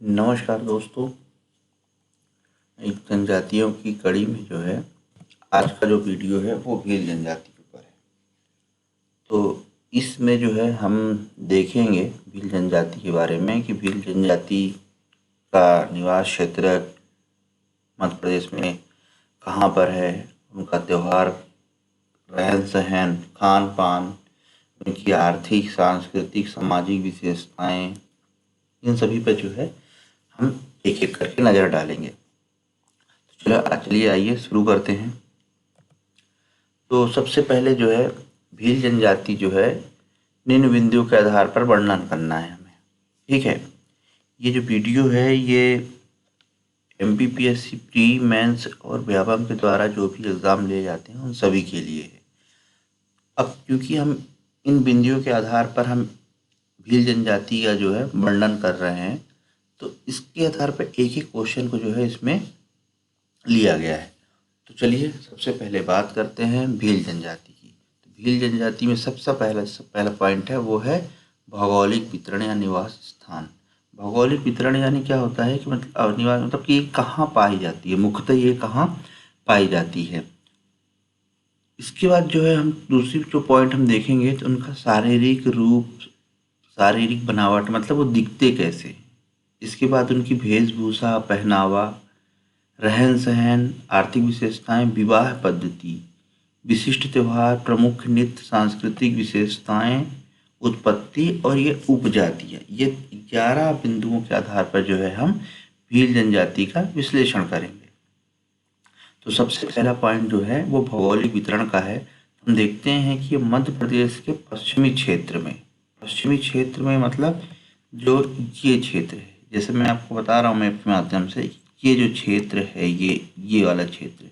नमस्कार दोस्तों। एक जनजातियों की कड़ी में जो है आज का जो वीडियो है वो भील जनजाति के ऊपर है। तो इसमें जो है हम देखेंगे भील जनजाति के बारे में कि भील जनजाति का निवास क्षेत्र मध्य प्रदेश में कहाँ पर है, उनका त्यौहार, रहन सहन, खान पान, उनकी आर्थिक, सांस्कृतिक, सामाजिक विशेषताएं, इन सभी पर जो है हम एक एक करके नज़र डालेंगे। चलिए आइए शुरू करते हैं। तो सबसे पहले जो है भील जनजाति जो है निम्न बिंदुओं के आधार पर वर्णन करना है हमें। ठीक है, ये जो वीडियो है ये MPPSC प्री, मेंस और व्यापम के द्वारा जो भी एग्ज़ाम लिए जाते हैं उन सभी के लिए है। अब क्योंकि हम इन बिंदुओं के आधार पर हम भील जनजाति का जो है वर्णन कर रहे हैं, तो इसके आधार पर एक एक क्वेश्चन को जो है इसमें लिया गया है। तो चलिए सबसे पहले बात करते हैं भील जनजाति की। तो भील जनजाति में सबसे पहला पॉइंट है वो है भौगोलिक वितरण या निवास स्थान। भौगोलिक वितरण यानी क्या होता है कि मतलब निवास मतलब कि ये कहाँ पाई जाती है, मुख्यतः ये कहाँ पाई जाती है। इसके बाद जो है हम दूसरी जो पॉइंट हम देखेंगे तो उनका शारीरिक रूप, शारीरिक बनावट, मतलब वो दिखते कैसे। इसके बाद उनकी वेशभूषा, पहनावा, रहन सहन, आर्थिक विशेषताएं, विवाह पद्धति, विशिष्ट त्यौहार, प्रमुख नृत्य, सांस्कृतिक विशेषताएं, उत्पत्ति और ये उपजातियां, ये 11 बिंदुओं के आधार पर जो है हम भील जनजाति का विश्लेषण करेंगे। तो सबसे पहला पॉइंट जो है वो भौगोलिक वितरण का है। हम देखते हैं कि मध्य प्रदेश के पश्चिमी क्षेत्र में मतलब जो ये क्षेत्र है, जैसे मैं आपको बता रहा हूँ मैप के माध्यम से, ये जो क्षेत्र है ये वाला क्षेत्र,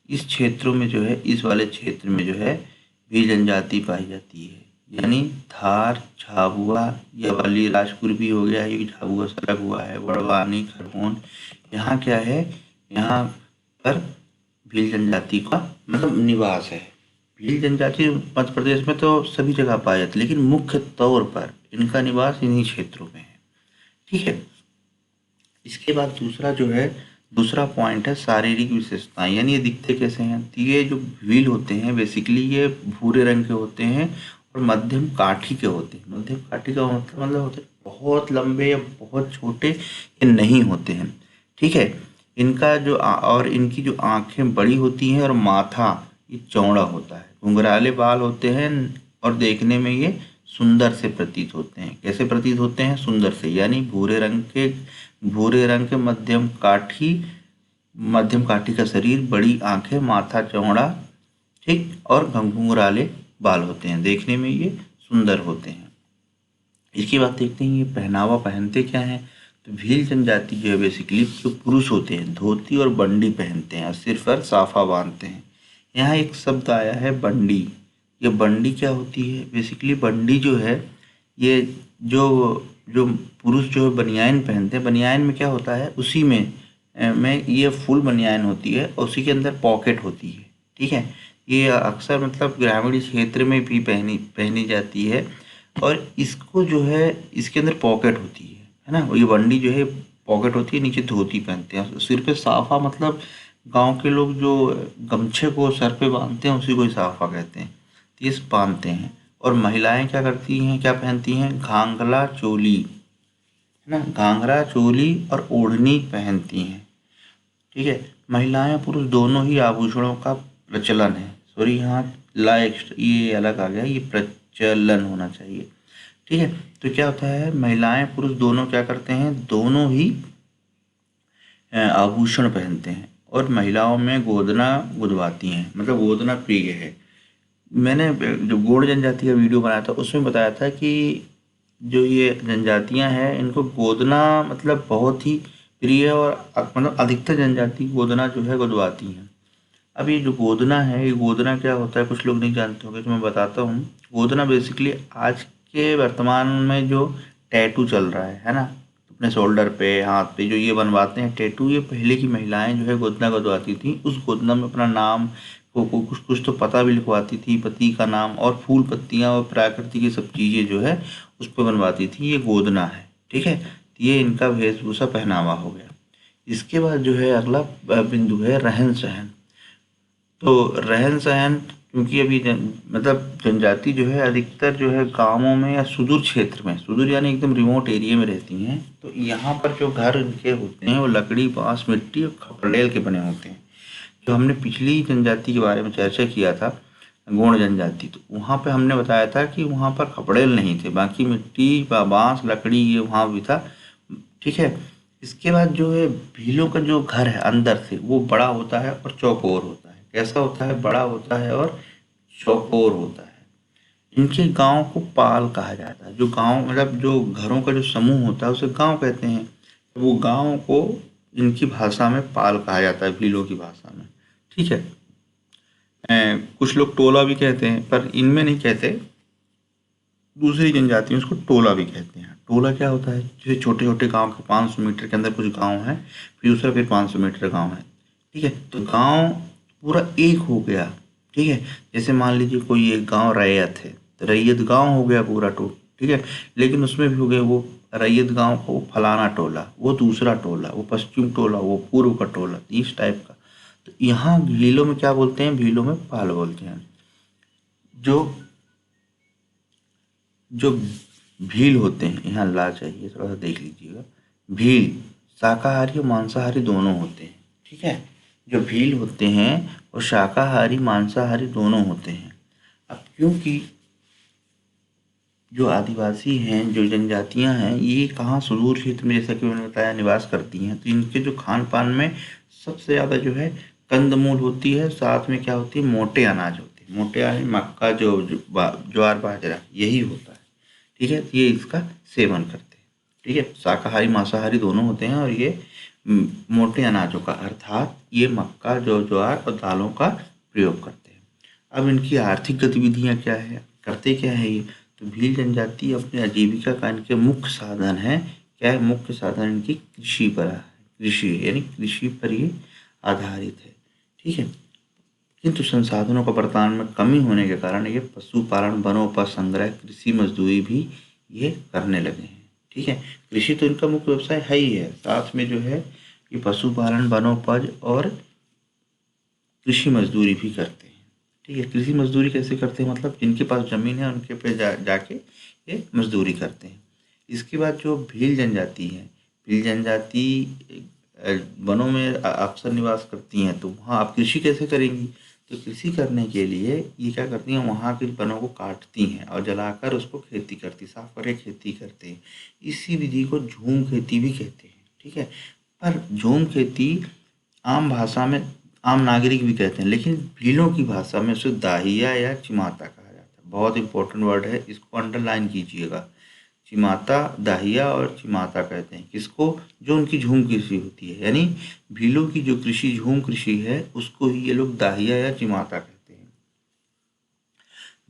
इस क्षेत्रों में जो है इस वाले क्षेत्र में जो है भील जनजाति पाई जाती है। यानी धार, झाबुआ, ये वाली राजपुर भी हो गया, ये झाबुआ सलग हुआ है, बड़वानी, खरगोन, यहाँ क्या है, यहाँ पर भील जनजाति का मतलब निवास है। भील जनजाति मध्य प्रदेश में तो सभी जगह पाई जाती है, लेकिन मुख्य तौर पर इनका निवास इन्हीं क्षेत्रों में है। ठीक है, इसके बाद दूसरा पॉइंट है शारीरिक विशेषताएं, यानी ये दिखते कैसे हैं। तो ये जो भील होते हैं बेसिकली ये भूरे रंग के होते हैं और मध्यम काठी के होते हैं। मध्यम काठी का मतलब होता है बहुत लंबे या बहुत छोटे ये नहीं होते हैं। ठीक है, इनका जो और इनकी जो आंखें बड़ी होती हैं और माथा ये चौड़ा होता है, घुंघराले बाल होते हैं और देखने में ये सुंदर से प्रतीत होते हैं। कैसे प्रतीत होते हैं? सुंदर से, यानी भूरे रंग के मध्यम काठी का शरीर, बड़ी आंखें, माथा चौड़ा, ठीक, और घुंघराले बाल होते हैं, देखने में ये सुंदर होते हैं। इसकी बात देखते हैं ये पहनावा पहनते क्या है। तो भील जनजाति जो है बेसिकली जो पुरुष होते हैं धोती और बंडी पहनते हैं और सिर पर साफा बांधते हैं। यहाँ एक शब्द आया है बंडी। ये बंडी क्या होती है? बेसिकली बंडी जो है ये जो जो पुरुष जो है बनियान पहनते हैं, बनियान में क्या होता है, उसी में ये फुल बनियान होती है और उसी के अंदर पॉकेट होती है। ठीक है, ये अक्सर मतलब ग्रामीण क्षेत्र में भी पहनी जाती है और इसको जो है इसके अंदर पॉकेट होती है ना। ये बंडी जो है पॉकेट होती है, नीचे धोती पहनते हैं, सिर पे साफा, मतलब गांव के लोग जो गमछे को सर पे बांधते हैं उसी को ही साफा कहते हैं, इस बांधते हैं। और महिलाएं क्या करती हैं, क्या पहनती हैं? घाघरा चोली, है ना, घाघरा चोली और ओढ़नी पहनती हैं। ठीक है, महिलाएं पुरुष दोनों ही आभूषणों का प्रचलन है। सॉरी, यहाँ ये अलग आ गया, ये प्रचलन होना चाहिए। ठीक है, तो क्या होता है, महिलाएं पुरुष दोनों क्या करते हैं, दोनों ही आभूषण पहनते हैं और महिलाओं में गोदना गुदवाती हैं, मतलब गोदना प्रिय है। मैंने जो गोंड जनजाति का वीडियो बनाया था उसमें बताया था कि जो ये जनजातियां हैं इनको गोदना मतलब बहुत ही प्रिय है और मतलब अधिकतर जनजाति गोदना जो है गुदवाती हैं। अब ये जो गोदना है, ये गोदना क्या होता है कुछ लोग नहीं जानते होंगे, तो मैं बताता हूँ। गोदना बेसिकली आज के वर्तमान में जो टैटू चल रहा है ना, अपने शोल्डर पे, हाथ पे जो ये बनवाते हैं टैटू, ये पहले की महिलाएं जो है गोदना गुदवाती थी। उस गोदना में अपना नाम को कुछ तो पता भी लिखवाती थी, पति का नाम और फूल पत्तियां और प्राकृतिक ये सब चीज़ें जो है उस पर बनवाती थी। ये गोदना है। ठीक है, ये इनका वेशभूषा पहनावा हो गया। इसके बाद जो है अगला बिंदु है रहन सहन। तो रहन सहन, क्योंकि अभी मतलब जनजाति जो है अधिकतर जो है गांवों में या सुदूर क्षेत्र में, सुदूर यानी एकदम रिमोट एरिया में रहती हैं, तो यहाँ पर जो घर इनके होते हैं वो लकड़ी, बांस, मिट्टी और खपड़ेल के बने होते हैं। जो हमने पिछली जनजाति के बारे में चर्चा किया था, गोंड जनजाति, तो वहाँ पे हमने बताया था कि वहाँ पर खपड़ेल नहीं थे, बाकी मिट्टी, बांस, लकड़ी ये वहाँ भी था। ठीक है। इसके बाद जो है भीलों का जो घर है अंदर से वो बड़ा होता है और चौकोर होता है। कैसा होता है? बड़ा होता है और चौकोर होता है। इनके गांव को पाल कहा जाता है। जो गांव मतलब जो घरों का जो समूह होता है उसे गांव कहते हैं। वो गांव को इनकी भाषा में पाल कहा जाता है, भीलों की भाषा में। ठीक है। कुछ लोग टोला भी कहते हैं, पर इनमें नहीं कहते, दूसरी जनजातियों उसको टोला भी कहते हैं। टोला क्या होता है? जैसे छोटे छोटे गांव के 500 मीटर के अंदर कुछ गांव है, फिर दूसरा फिर 500 मीटर गांव है। ठीक है। तो गांव पूरा एक हो गया। ठीक है। जैसे मान लीजिए कोई एक गांव रैयत है, तो रैयत गांव हो गया पूरा ठीक है। लेकिन उसमें भी हो गया वो रैयत गांव का वो फलाना टोला, वो दूसरा टोला, वो पश्चिम टोला, वो पूर्व का टोला, इस टाइप का। तो यहाँ भीलों में क्या बोलते हैं? भीलों में पाल बोलते हैं। जो जो भील होते हैं, यहाँ ला चाहिए, थोड़ा सा देख लीजिएगा। भील शाकाहारी और मांसाहारी दोनों होते हैं। ठीक है। जो भील होते हैं वो शाकाहारी मांसाहारी दोनों होते हैं। अब क्योंकि जो आदिवासी हैं, जो जनजातियां हैं, ये कहाँ सुदूर क्षेत्र में जैसा कि मैंने बताया निवास करती हैं, तो इनके जो खान पान में सबसे ज़्यादा जो है कंदमूल होती है, साथ में क्या होती है? मोटे अनाज होते हैं। मोटे अनाज मक्का, ज्वार बाजरा यही होता है। ठीक है। ये इसका सेवन करते हैं। ठीक है। शाकाहारी मांसाहारी दोनों होते हैं और ये मोटे अनाजों का अर्थात ये मक्का, ज्वार और दालों का प्रयोग करते हैं। अब इनकी आर्थिक गतिविधियाँ क्या है, करते क्या है ये? तो भील जनजाति अपने आजीविका का इनके मुख्य साधन है। क्या है मुख्य साधन? इनकी कृषि पर है। कृषि यानी कृषि पर ये आधारित है। ठीक है। किंतु संसाधनों का वर्तमान में कमी होने के कारण ये पशुपालन, वनोपज संग्रह, कृषि मजदूरी भी ये करने लगे हैं। ठीक है। कृषि तो इनका मुख्य व्यवसाय है ही है, साथ में जो है ये पशुपालन, वनोपज और कृषि मजदूरी भी करते हैं। ठीक है। कृषि मजदूरी कैसे करते हैं? मतलब जिनके पास जमीन है उनके पे जाके ये मजदूरी करते हैं। इसके बाद जो भील जनजाति है, भील जनजाति वनों में अक्सर निवास करती हैं, तो वहाँ आप कृषि कैसे करेंगी? तो कृषि करने के लिए ये क्या करती हैं? वहाँ के वनों को काटती हैं और जलाकर उसको खेती करती, साफ करके खेती करते हैं। इसी विधि को झूम खेती भी कहते हैं। ठीक है। पर झूम खेती आम भाषा में आम नागरिक भी कहते हैं, लेकिन भीलों की भाषा में उसे दाहिया या चिमाता कहा जाता है। बहुत इंपॉर्टेंट वर्ड है, इसको अंडरलाइन कीजिएगा। चिमाता, दाहिया और चिमाता कहते हैं किसको? जो उनकी झूम कृषि होती है, यानी भीलों की जो कृषि झूम कृषि है उसको ही ये लोग दाहिया या चिमाता कहते हैं।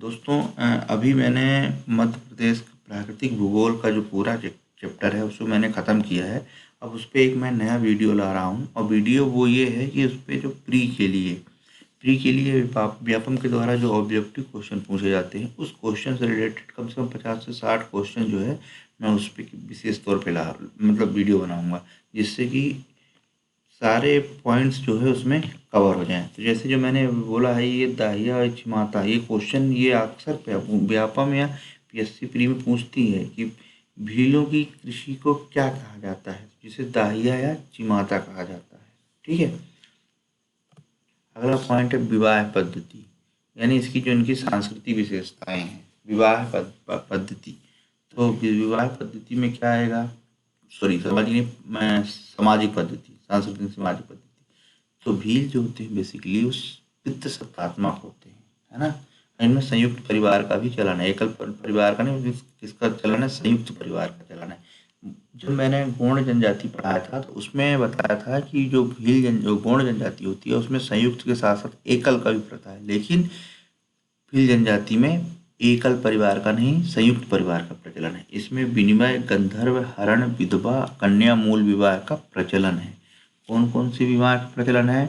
दोस्तों, अभी मैंने मध्य प्रदेश प्राकृतिक भूगोल का जो पूरा चैप्टर है उसको मैंने ख़त्म किया है। अब उस पर एक मैं नया वीडियो ला रहा हूँ, और वीडियो वो ये है कि उस पर जो प्री के लिए व्यापम के द्वारा जो ऑब्जेक्टिव क्वेश्चन पूछे जाते हैं उस क्वेश्चन से रिलेटेड कम से कम 50 से 60 क्वेश्चन जो है मैं उस पर विशेष तौर पे मतलब वीडियो बनाऊंगा, जिससे कि सारे पॉइंट्स जो है उसमें कवर हो जाएं। तो जैसे जो मैंने बोला है, ये दाहिया और चिमाता, ये क्वेश्चन ये अक्सर व्यापम या पीएससी प्री में पूछती है कि भीलों की कृषि को क्या कहा जाता है, जिसे दाहिया या चिमाता कहा जाता है। ठीक है। अगला पॉइंट है विवाह पद्धति, यानी इसकी जो इनकी सांस्कृतिक विशेषताएं हैं। विवाह पद्धति, तो विवाह पद्धति में क्या आएगा? सॉरी, सामाजिक पद्धति, सांस्कृतिक सामाजिक पद्धति। तो भील जो होते हैं बेसिकली उस पितृ सत्तात्मक होते हैं, है ना। इनमें संयुक्त परिवार का भी चलन है, एकल परिवार का नहीं, किसका चलन है? संयुक्त परिवार का चलन है। जब मैंने गोंड जनजाति पढ़ाया था तो उसमें बताया था कि जो जो गोंड जनजाति होती है उसमें संयुक्त के साथ साथ एकल का भी प्रथा है, लेकिन भील जनजाति में एकल परिवार का नहीं, संयुक्त परिवार का प्रचलन है। इसमें विनिमय, गंधर्व, हरण, विधवा, कन्या मूल विवाह का प्रचलन है। कौन कौन सी विवाह का प्रचलन है?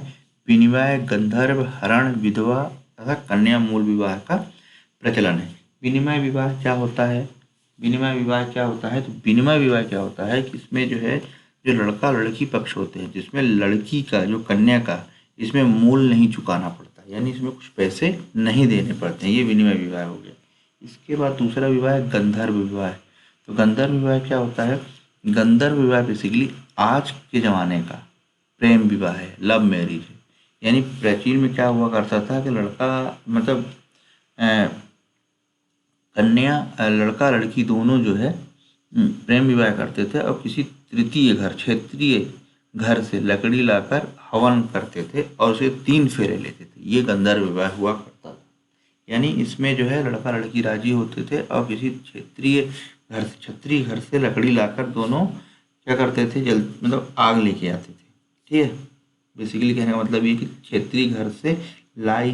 विनिमय, गंधर्व, हरण, विधवा तथा कन्या मूल विवाह का प्रचलन है। विनिमय विवाह क्या होता है? विनिमय विवाह क्या होता है? तो विनिमय विवाह क्या होता है कि इसमें जो है, जो लड़का लड़की पक्ष होते हैं, जिसमें लड़की का जो कन्या का इसमें मूल नहीं चुकाना पड़ता, यानी इसमें कुछ पैसे नहीं देने पड़ते हैं, ये विनिमय विवाह हो गया। इसके बाद दूसरा विवाह है गंधर्व विवाह। तो गंधर्व विवाह क्या होता है? गंधर्व विवाह बेसिकली आज के ज़माने का प्रेम विवाह है, लव मैरिज है। यानी प्राचीन में क्या हुआ करता था कि लड़का मतलब कन्या लड़का लड़की दोनों जो है प्रेम विवाह करते थे और किसी तृतीय घर, क्षेत्रीय घर से लकड़ी लाकर हवन करते थे और उसे 3 फेरे लेते थे। ये गंधर्व विवाह हुआ करता था। यानी इसमें जो है लड़का लड़की राजी होते थे और किसी क्षत्रिय घर से लकड़ी लाकर दोनों क्या करते थे, जल मतलब आग लेके आते थे। ठीक है, बेसिकली कहने का मतलब ये कि क्षेत्रीय घर से लाई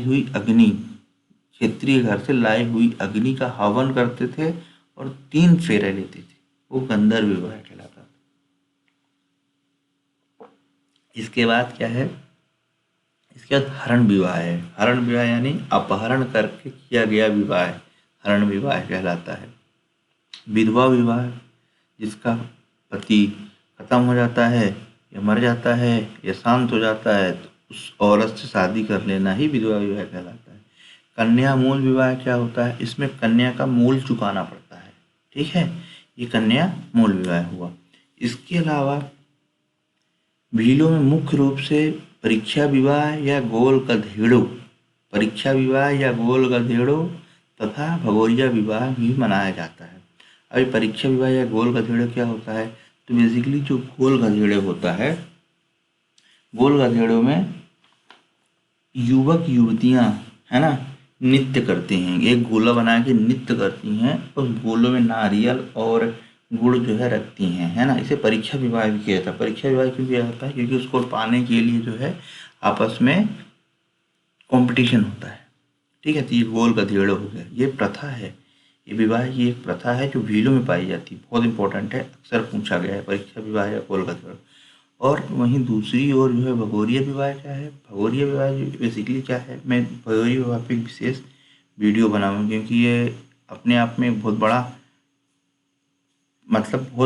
हुई अग्नि का हवन करते थे और 3 फेरे लेते थे, वो गंधर्व विवाह कहलाता था। इसके बाद क्या है? इसके बाद हरण विवाह है। हरण विवाह यानी अपहरण करके किया गया विवाह हरण विवाह कहलाता है। विधवा विवाह, जिसका पति खत्म हो जाता है या मर जाता है या शांत हो जाता है तो उस औरत से शादी कर लेना ही विधवा विवाह कहलाता है। कन्या मूल विवाह क्या होता है? इसमें कन्या का मूल चुकाना पड़ता है। ठीक है, ये कन्या मूल विवाह हुआ। इसके अलावा भीलों में मुख्य रूप से परीक्षा विवाह या गोल गधेड़ो तथा भगोरिया विवाह भी मनाया जाता है। अभी परीक्षा विवाह या गोल गधेड़ो क्या होता है? तो बेसिकली जो गोल गधेड़ो होता है, गोल गधेड़ो में युवक युवतियां है ना नृत्य करते हैं, एक गोला बना के नृत्य करती हैं, उस गोलों में नारियल और गुड़ जो है रखती हैं, है ना। इसे परीक्षा विवाह भी किया जाता है। परीक्षा विवाह क्यों किया जाता है? क्योंकि उसको पाने के लिए जो है आपस में कंपटीशन होता है। ठीक है, तो ये गोल गधेड़ो हो गया। ये प्रथा है, ये विवाह की एक प्रथा है जो भीलों में पाई जाती है, बहुत इंपॉर्टेंट है, अक्सर पूछा गया है परीक्षा विवाह या गोल गधेड़ो। और वहीं दूसरी ओर जो है भगोरिया विवाह क्या है? भगोरिया विवाह बेसिकली क्या है, मैं भगोरिया विवाह पे एक विशेष वीडियो बनाऊंगा क्योंकि ये अपने आप में एक बहुत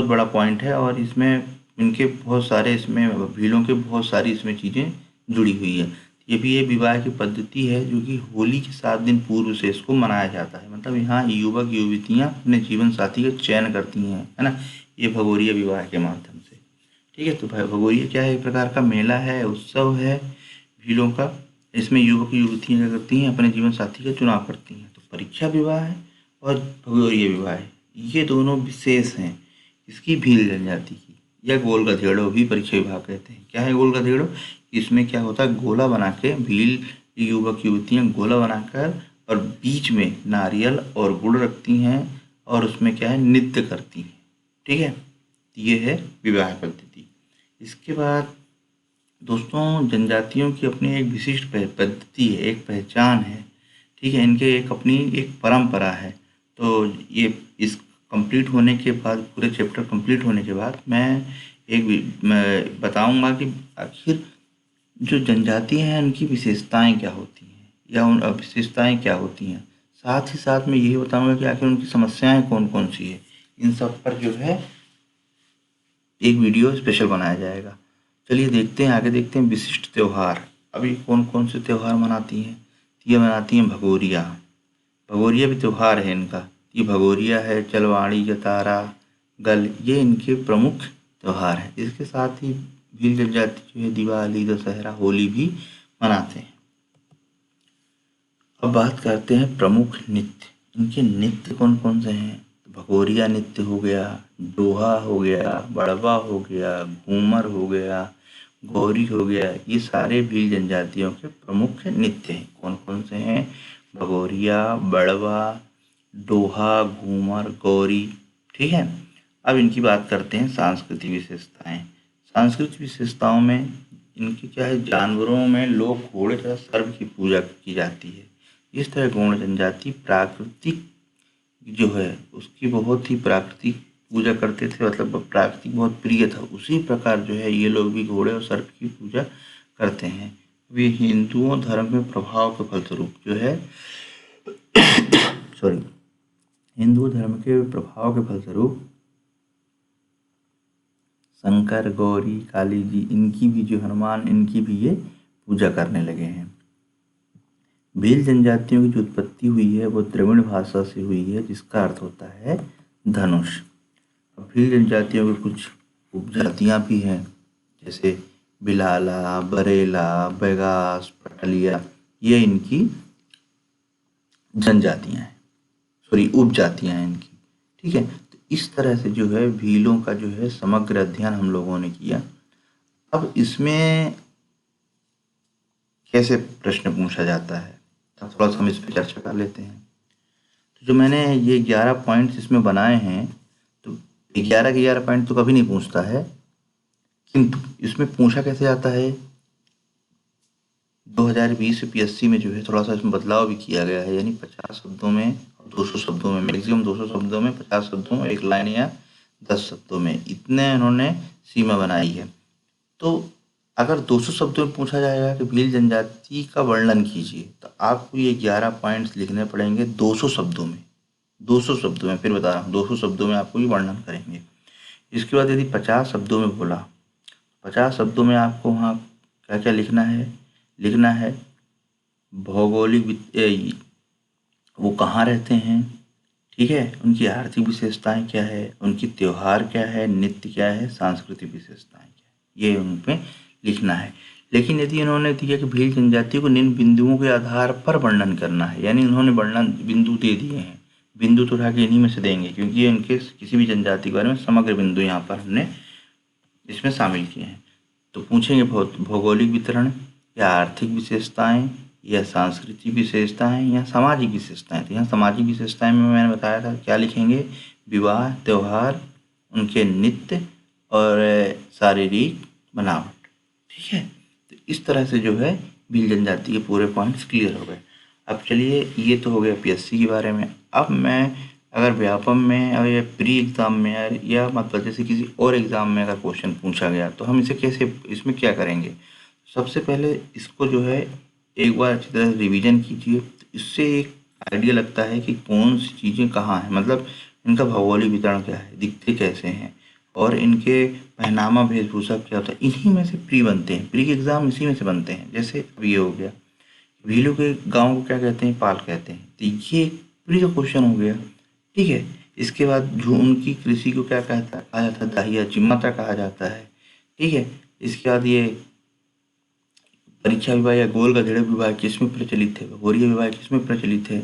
बड़ा पॉइंट है और इसमें इनके बहुत सारे इसमें भीलों के बहुत सारी इसमें चीज़ें जुड़ी हुई है। ये भी एक विवाह की पद्धति है जो कि होली के 7 दिन पूर्व से इसको मनाया जाता है। मतलब यहाँ युवक युवतियाँ अपने जीवन साथी का चयन करती हैं, है ना, ये भगोरिया विवाह के माध्यम से। ठीक है, तो भगोरिया क्या है? एक प्रकार का मेला है, उत्सव है भीलों का। इसमें युवक युवतियाँ क्या करती हैं? अपने जीवन साथी का चुनाव करती हैं। तो परीक्षा विवाह है और भगोरिया विवाह है, ये दोनों विशेष हैं इसकी भील जनजाति की, या गोल गधेड़ो भी परीक्षा विवाह कहते हैं। क्या है गोल गधेड़ो? इसमें क्या होता है, गोला बना के भील युवक युवतियाँ गोला बनाकर और बीच में नारियल और गुड़ रखती हैं और उसमें क्या है, नृत्य करती हैं। ठीक है, ये है विवाह पद्धति। इसके बाद दोस्तों जनजातियों की अपनी एक विशिष्ट पद्धति है, एक पहचान है। ठीक है, इनके एक अपनी एक परंपरा है। तो ये इस कंप्लीट होने के बाद, पूरे चैप्टर कंप्लीट होने के बाद मैं बताऊंगा कि आखिर जो जनजातियाँ हैं उनकी विशेषताएं क्या होती हैं या उन विशेषताएं क्या होती हैं। साथ ही साथ मैं यही बताऊंगा कि आखिर उनकी समस्याएं कौन कौन सी है। इन सब पर जो है एक वीडियो स्पेशल बनाया जाएगा। चलिए देखते हैं, आगे देखते हैं विशिष्ट त्यौहार। अभी कौन कौन से त्यौहार मनाती हैं? ये मनाती हैं भगोरिया भी त्यौहार है इनका। ये भगोरिया है, चलवाड़ी, जतारा, गल, ये इनके प्रमुख त्यौहार हैं। इसके साथ ही भील जनजाति जो है दिवाली, दशहरा, होली भी मनाते हैं। अब बात करते हैं प्रमुख नृत्य। इनके नृत्य कौन कौन से हैं? भगोरिया नृत्य हो गया, डोहा हो गया, बड़वा हो गया, घूमर हो गया, गौरी हो गया, ये सारे भील जनजातियों के प्रमुख नृत्य हैं। कौन कौन से हैं? भगोरिया, बड़वा, डोहा, घूमर, गौरी। ठीक है, अब इनकी बात करते हैं सांस्कृतिक विशेषताएं। सांस्कृतिक विशेषताओं में इनकी क्या है, जानवरों में लोग घोड़े तथा सर्प की पूजा की जाती है। इस तरह गौड़ जनजाति प्राकृतिक जो है उसकी बहुत ही प्राकृतिक पूजा करते थे, मतलब प्राकृतिक बहुत प्रिय था। उसी प्रकार जो है ये लोग भी घोड़े और सर्प की पूजा करते हैं। वे हिंदुओं धर्म में प्रभाव के फलस्वरूप जो है हिंदू धर्म के प्रभाव के फलस्वरूप शंकर, गौरी, काली जी, इनकी भी जो हनुमान, इनकी भी ये पूजा करने लगे हैं। भील जनजातियों की जो उत्पत्ति हुई है वो द्रविड़ भाषा से हुई है, जिसका अर्थ होता है धनुष। अब भील जनजातियों की कुछ उपजातियां भी हैं, जैसे बिलाला, बरेला, बेगास, पटलिया, ये इनकी जनजातियां हैं, सॉरी उपजातियां हैं इनकी। ठीक है, तो इस तरह से जो है भीलों का जो है समग्र अध्ययन हम लोगों ने किया। अब इसमें कैसे प्रश्न पूछा जाता है, अब थोड़ा सा हम इस पर चर्चा कर लेते हैं। तो जो मैंने ये 11 पॉइंट्स इसमें बनाए हैं, तो 11 के 11 पॉइंट तो कभी नहीं पूछता है, किंतु इसमें पूछा कैसे जाता है, 2020 पीएससी में जो है थोड़ा सा इसमें बदलाव भी किया गया है, यानी 50 शब्दों में और 200 शब्दों में, मैक्सिमम 200 शब्दों में, 50 शब्दों में एक लाइन या 10 शब्दों में, इतने उन्होंने सीमा बनाई है। तो अगर 200 शब्दों में पूछा जाएगा कि भील जनजाति का वर्णन कीजिए, तो आपको ये 11 पॉइंट्स लिखने पड़ेंगे 200 शब्दों में। 200 शब्दों में, फिर बता रहा हूँ, 200 शब्दों में आपको ये वर्णन करेंगे। इसके बाद यदि 50 शब्दों में बोला, 50 शब्दों में आपको वहाँ क्या क्या लिखना है भौगोलिक वो कहाँ रहते हैं, ठीक है, उनकी आर्थिक विशेषताएं क्या है, उनकी त्योहार क्या है, नृत्य क्या है, सांस्कृतिक विशेषताएं क्या है, ये उन पे लिखना है। लेकिन यदि इन्होंने दिया कि भील जनजातियों को निम्न बिंदुओं के आधार पर वर्णन करना है, यानी उन्होंने वर्णन बिंदु दे दिए हैं, बिंदु तो उठा के इन्हीं में से देंगे, क्योंकि उनके किसी भी जनजाति के बारे में समग्र बिंदु यहाँ पर हमने इसमें शामिल किए हैं। तो पूछेंगे भौगोलिक वितरण या आर्थिक विशेषताएं या सांस्कृतिक विशेषताएं या सामाजिक विशेषताएं। तो यहाँ सामाजिक विशेषताएं में मैंने बताया था क्या लिखेंगे, विवाह, त्योहार, उनके नृत्य और शारीरिक बनावट। ठीक है, तो इस तरह से जो है भील जनजाति के पूरे पॉइंट्स क्लियर हो गए। अब चलिए, ये तो हो गया पीएससी के बारे में। अब मैं अगर व्यापम में और या प्री एग्ज़ाम में या मतलब जैसे किसी और एग्ज़ाम में अगर क्वेश्चन पूछा गया, तो हम इसे कैसे, इसमें क्या करेंगे, सबसे पहले इसको जो है एक बार अच्छी तरह से रिवीजन कीजिए। तो इससे एक आइडिया लगता है कि कौन सी चीज़ें कहाँ हैं, मतलब इनका भौगोलिक वितरण क्या है, दिखते कैसे हैं, और इनके पहनावा वेशभूषा क्या होता है। इन्हीं में से प्री बनते हैं, प्री के एग्ज़ाम इसी में से बनते हैं। जैसे अब ये हो गया, भीलों के गाँव को क्या कहते हैं, पाल कहते हैं, तो ये प्री का क्वेश्चन हो गया। ठीक है, इसके बाद जो उनकी कृषि को क्या कहता कहा जाता है, दाहिया चिम्मता कहा जाता है। ठीक है, इसके बाद ये परीक्षा विवाह या गोल गधेड़े विवाह किसमें प्रचलित है, भगोरिया विवाह किसमें प्रचलित है,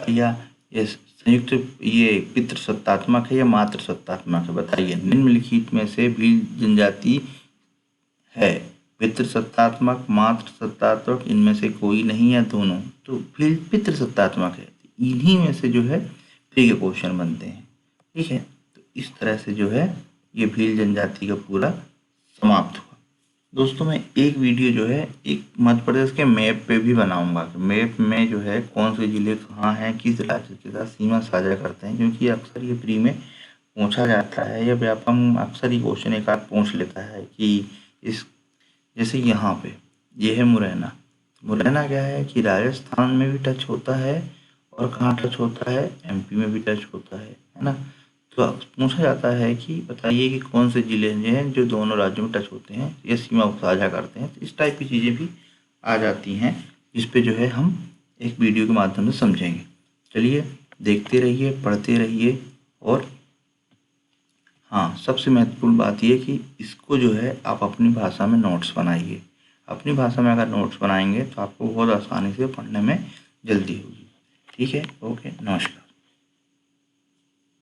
या ये संयुक्त ये पितृ सत्तात्मक है या मातृ सत्तात्मक है, बताइए। निम्नलिखित में से भील जनजाति है पितृ सत्तात्मक, मातृ सत्तात्मक, इनमें से कोई नहीं या दोनों, तो भील पितृ सत्तात्मक है। इन्हीं में से जो है प्री के क्वेश्चन बनते हैं। ठीक है, तो इस तरह से जो है ये भील जनजाति का पूरा समाप्त हुआ। दोस्तों, मैं एक वीडियो जो है एक मध्य प्रदेश के मैप पे भी बनाऊंगा, मैप में जो है कौन से जिले कहाँ हैं, किस राज्य के साथ सीमा साझा करते हैं, क्योंकि अक्सर ये प्री में पूछा जाता है, या व्यापम अक्सर ही क्वेश्चन एक आध पूछ लेता है कि इस, जैसे यहाँ पे ये है मुरैना। मुरैना क्या है कि राजस्थान में भी टच होता है और कहाँ टच होता है, एमपी में भी टच होता है ना। तो पूछा जाता है कि बताइए कि कौन से जिले हैं जो दोनों राज्यों में टच होते हैं या सीमा साझा करते हैं। तो इस टाइप की चीज़ें भी आ जाती हैं, इस पे जो है हम एक वीडियो के माध्यम से समझेंगे। चलिए, देखते रहिए, पढ़ते रहिए, और हाँ, सबसे महत्वपूर्ण बात ये कि इसको जो है आप अपनी भाषा में नोट्स बनाइए। अपनी भाषा में अगर नोट्स बनाएंगे तो आपको बहुत आसानी से पढ़ने में जल्दी होगी। ठीक है, ओके, नमस्कार।